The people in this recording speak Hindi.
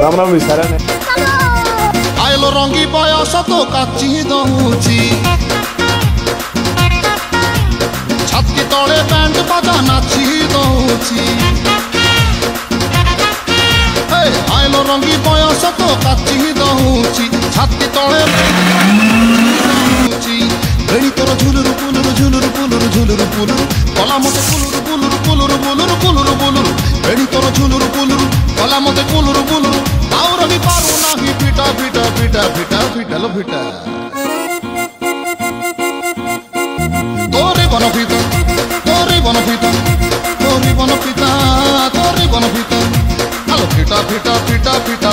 राम राम विचारा ने आयलो रंगी बयस तो काची दउची छाती तले बैंड बाजा नाची दउची आयलो रंगी बयस तो काची दउची छाती तले बेणी तोर झुलुरु पुलुरु झुलुरु पुलुरु झुलुरु पुलुरु कला मते पुलुरु पुलुरु पुलुरु पुलुरु पुलुरु पुलुरु बेणी तोर झुलुरु पुलुरु कला मते पुलुरु पुलुरु आउर भी पारू नाही पिटा पिटा पिटा पिटा पिटा लो पिटा तोरे बन पिता तोरे बन पिता तोरे बन पिता तोरे बन पिता आलो पिटा पिटा पिटा पिटा